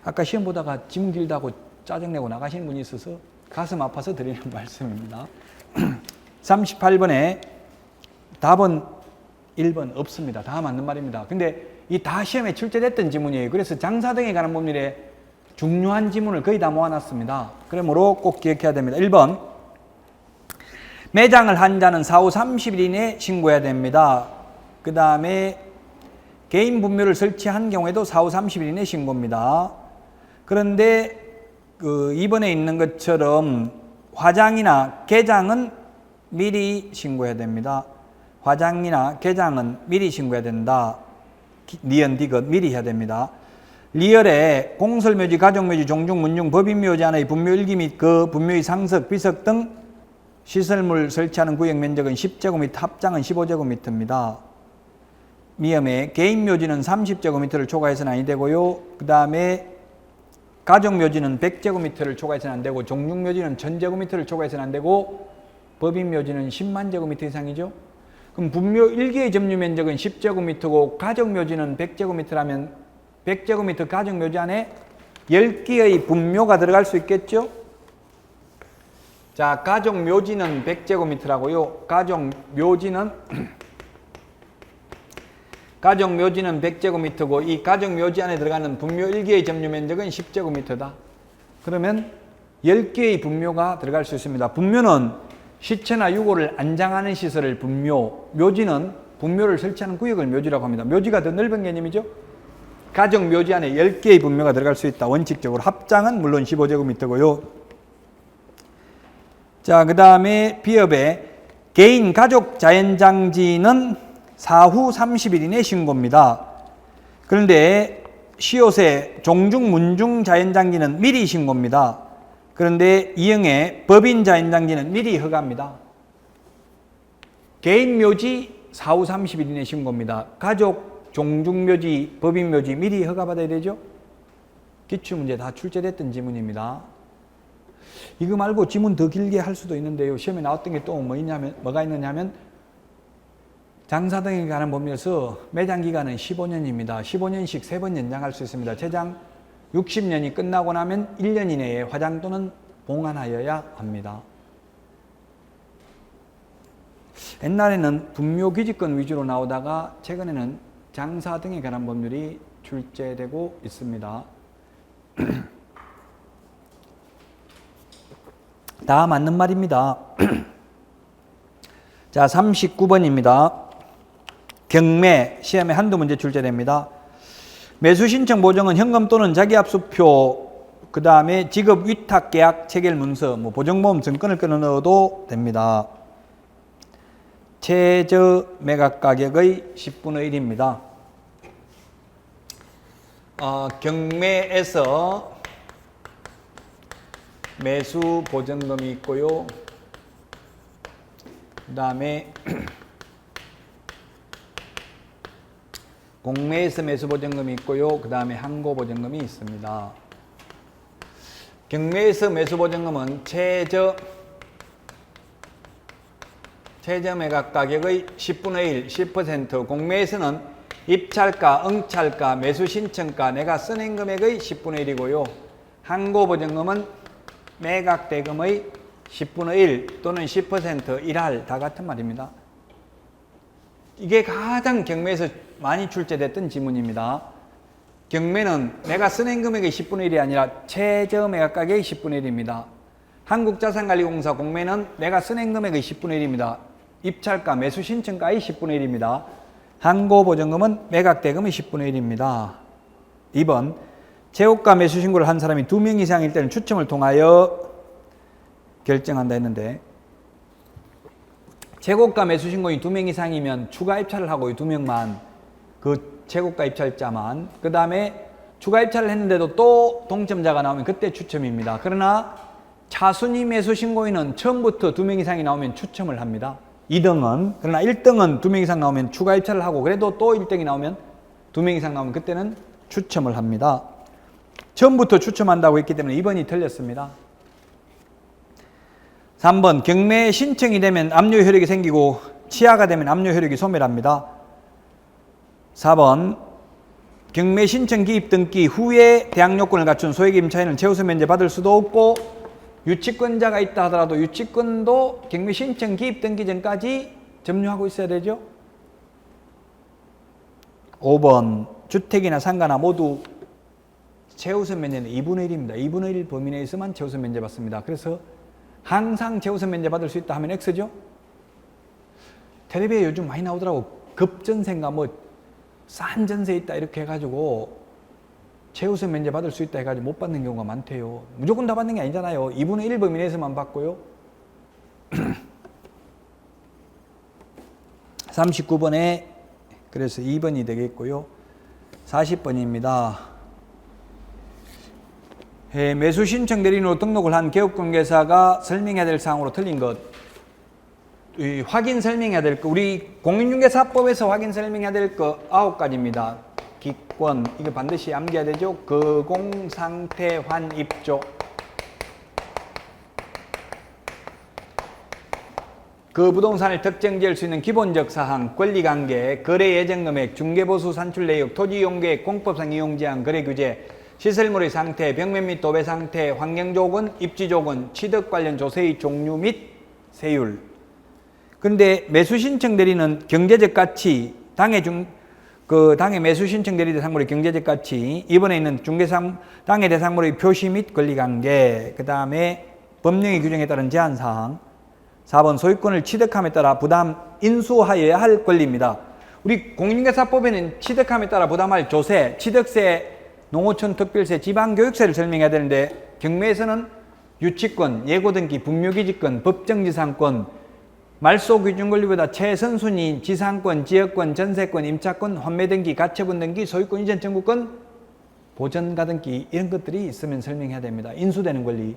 아까 시험 보다가 지문 길다고 짜증내고 나가시는 분이 있어서 가슴 아파서 드리는 말씀입니다. 38번에 답은 1번 없습니다. 다 맞는 말입니다. 근데 이 다 시험에 출제됐던 지문이에요. 그래서 장사 등에 관한 법률에 중요한 지문을 거의 다 모아놨습니다. 그러므로 꼭 기억해야 됩니다. 1번 매장을 한 자는 4후 30일 이내에 신고해야 됩니다. 그 다음에 개인 분묘를 설치한 경우에도 4후 30일 이내에 신고입니다. 그런데 그 이번에 있는 것처럼 화장이나 개장은 미리 신고해야 됩니다. 화장이나 개장은 미리 신고해야 된다. 니은, 디귿 미리 해야 됩니다. 리얼에 공설묘지, 가족묘지, 종중, 문중, 법인묘지 안의 분묘 일기 및 그 분묘의 상석, 비석 등 시설물 설치하는 구역 면적은 10제곱미터, 합장은 15제곱미터입니다. 미음에 개인묘지는 30제곱미터를 초과해서는 아니 되고요. 그 다음에 가족묘지는 100제곱미터를 초과해서는 안 되고, 종중묘지는 1000제곱미터를 초과해서는 안 되고, 법인묘지는 10만 제곱미터 이상이죠. 그럼 분묘 1개의 점유 면적은 10제곱미터고 가족묘지는 100제곱미터라면 100제곱미터 가족묘지 안에 10개의 분묘가 들어갈 수 있겠죠? 자, 가족묘지는 100제곱미터라고요. 가족묘지는 100제곱미터고 이 가족묘지 안에 들어가는 분묘 1개의 점유 면적은 10제곱미터다. 그러면 10개의 분묘가 들어갈 수 있습니다. 분묘는 시체나 유골을 안장하는 시설을 분묘, 묘지는 분묘를 설치하는 구역을 묘지라고 합니다. 묘지가 더 넓은 개념이죠. 가정 묘지 안에 10개의 분묘가 들어갈 수 있다. 원칙적으로. 합장은 물론 15제곱미터고요. 자, 그 다음에 비업에 개인 가족 자연장지는 사후 30일 이내 신고입니다. 그런데 시옷의 종중 문중 자연장지는 미리 신고입니다. 그런데 이응의 법인 자연장지는 미리 허가합니다. 개인 묘지 사후 30일 이내 신고입니다. 가족 종중묘지, 법인묘지 미리 허가받아야 되죠? 기출문제 다 출제됐던 지문입니다. 이거 말고 지문 더 길게 할 수도 있는데요. 시험에 나왔던 게 또 뭐가 있느냐면 장사 등에 관한 법률에서 매장 기간은 15년입니다. 15년씩 3번 연장할 수 있습니다. 제장 60년이 끝나고 나면 1년 이내에 화장 또는 봉안하여야 합니다. 옛날에는 분묘 기지권 위주로 나오다가 최근에는 장사 등에 관한 법률이 출제되고 있습니다. 다 맞는 말입니다. 자, 39번입니다. 경매, 시험에 한두 문제 출제됩니다. 매수신청 보정은 현금 또는 자기압수표, 그 다음에 지급 위탁 계약 체결 문서, 보정보험 증권을 끊어 넣어도 됩니다. 최저 매각 가격의 10분의 1입니다. 경매에서 매수 보증금이 있고요. 그 다음에 공매에서 매수 보증금이 있고요. 그 다음에 항고 보증금이 있습니다. 경매에서 매수 보증금은 최저 매각 가격의 10분의 1, 10%, 공매에서는 입찰가, 응찰가, 매수 신청가, 내가 써낸 금액의 10분의 1이고요. 항고 보증금은 매각 대금의 10분의 1 또는 10%, 1할 다 같은 말입니다. 이게 가장 경매에서 많이 출제됐던 지문입니다. 경매는 내가 써낸 금액의 10분의 1이 아니라 최저 매각 가격의 10분의 1입니다. 한국자산관리공사 공매는 내가 써낸 금액의 10분의 1입니다. 입찰가, 매수 신청가의 10분의 1입니다. 항고 보증금은 매각 대금의 10분의 1입니다. 2번, 재고가 매수 신고를 한 사람이 2명 이상일 때는 추첨을 통하여 결정한다 했는데, 재고가 매수 신고인 2명 이상이면 추가 입찰을 하고 2명만, 그 재고가 입찰자만, 그 다음에 추가 입찰을 했는데도 또 동점자가 나오면 그때 추첨입니다. 그러나 차순위 매수 신고인은 처음부터 2명 이상이 나오면 추첨을 합니다. 2등은, 그러나 1등은 2명 이상 나오면 추가 입찰을 하고, 그래도 또 1등이 나오면 2명 이상 나오면 그때는 추첨을 합니다. 처음부터 추첨한다고 했기 때문에 2번이 틀렸습니다. 3번, 경매 신청이 되면 압류 효력이 생기고 취하가 되면 압류 효력이 소멸합니다. 4번, 경매 신청 기입 등기 후에 대항 요건을 갖춘 소액 임차인은 재우선 면제 받을 수도 없고, 유치권자가 있다 하더라도 유치권도 경매 신청 기입 등기 전까지 점유하고 있어야 되죠. 5번, 주택이나 상가나 모두 재우선 면제는 2분의 1입니다. 2분의 1 범위 내에서만 재우선 면제 받습니다. 그래서 항상 재우선 면제 받을 수 있다 하면 X죠. 텔레비에 요즘 많이 나오더라고. 급전세인가 싼 전세 있다 이렇게 해가지고 재우선 면제 받을 수 있다 해가지고 못 받는 경우가 많대요. 무조건 다 받는 게 아니잖아요. 2분의 1 범위 내에서만 받고요. 39번에 그래서 2번이 되겠고요. 40번입니다. 매수 신청 대리인으로 등록을 한 개업공개사가 설명해야 될 사항으로 틀린 것, 확인 설명해야 될 거, 우리 공인중개사법에서 확인 설명해야 될 거 9가지입니다. 기권, 이거 반드시 암기해야 되죠. 거공상태 환입조, 그 부동산을 특정 지을 수 있는 기본적 사항, 권리관계, 거래 예정금액, 중개보수 산출 내역, 토지 이용계획, 공법상 이용제한, 거래규제, 시설물의 상태, 벽면 및 도배 상태, 환경조건, 입지조건, 취득 관련 조세의 종류 및 세율. 그런데 매수신청 대리는 경제적 가치, 그 당의 매수 신청 대리 대상물의 경제적 가치, 이번에 있는 당의 대상물의 표시 및 권리관계, 그 다음에 법령의 규정에 따른 제한사항, 4번 소유권을 취득함에 따라 부담 인수하여야 할 권리입니다. 우리 공인중개사법에는 취득함에 따라 부담할 조세, 취득세, 농어촌 특별세, 지방교육세를 설명해야 되는데 경매에서는 유치권, 예고등기, 분묘기지권, 법정지상권, 말소기준권리보다 최선순위, 지상권, 지역권, 전세권, 임차권, 환매등기, 가처분등기, 소유권 이전 청구권, 보전가등기 이런 것들이 있으면 설명해야 됩니다. 인수되는 권리.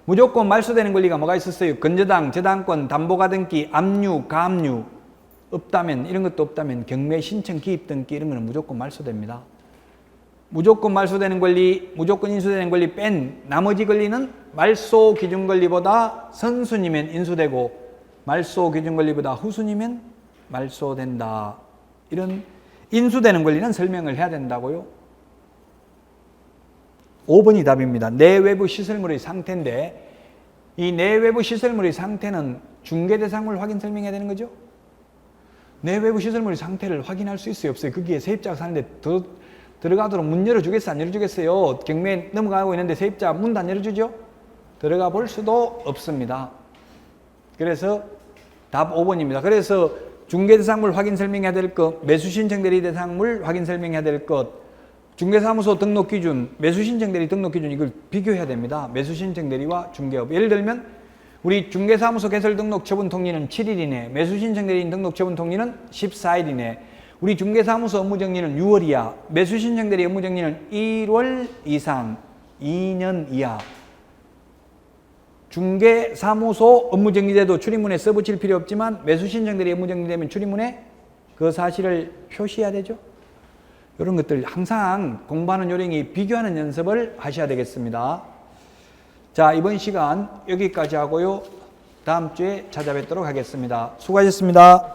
무조건 말소되는 권리가 뭐가 있었어요? 건저당, 저당권, 담보가등기, 압류, 가압류 없다면, 이런 것도 없다면 경매 신청 기입 등기 이런 거는 무조건 말소됩니다. 무조건 말소되는 권리, 무조건 인수되는 권리 뺀 나머지 권리는 말소 기준 권리보다 선순위면 인수되고 말소 기준 권리보다 후순위면 말소된다. 이런 인수되는 권리는 설명을 해야 된다고요. 5번이 답입니다. 내외부 시설물의 상태인데 이 내외부 시설물의 상태는 중개대상물 확인 설명해야 되는 거죠. 내외부 시설물의 상태를 확인할 수 있어요, 없어요? 거기에 세입자가 사는데 들어가도록 문 열어주겠어요, 안 열어주겠어요? 경매 넘어가고 있는데 세입자 문도 안 열어주죠? 들어가 볼 수도 없습니다. 그래서 답 5번입니다. 그래서 중개대상물 확인 설명해야 될 것, 매수신청대리 대상물 확인 설명해야 될 것, 중개사무소 등록기준, 매수신청대리 등록기준 이걸 비교해야 됩니다. 매수신청대리와 중개업. 예를 들면 우리 중개사무소 개설 등록 처분 통지는 7일 이내, 매수신청대리인 등록 처분 통지는 14일 이내, 우리 중개사무소 업무정리는 6월이야. 매수신청대리 업무정리는 1월 이상, 2년 이하. 중개사무소 업무정리돼도 출입문에 써붙일 필요 없지만 매수신청대리 업무정리되면 출입문에 그 사실을 표시해야 되죠. 이런 것들 항상 공부하는 요령이 비교하는 연습을 하셔야 되겠습니다. 자, 이번 시간 여기까지 하고요. 다음 주에 찾아뵙도록 하겠습니다. 수고하셨습니다.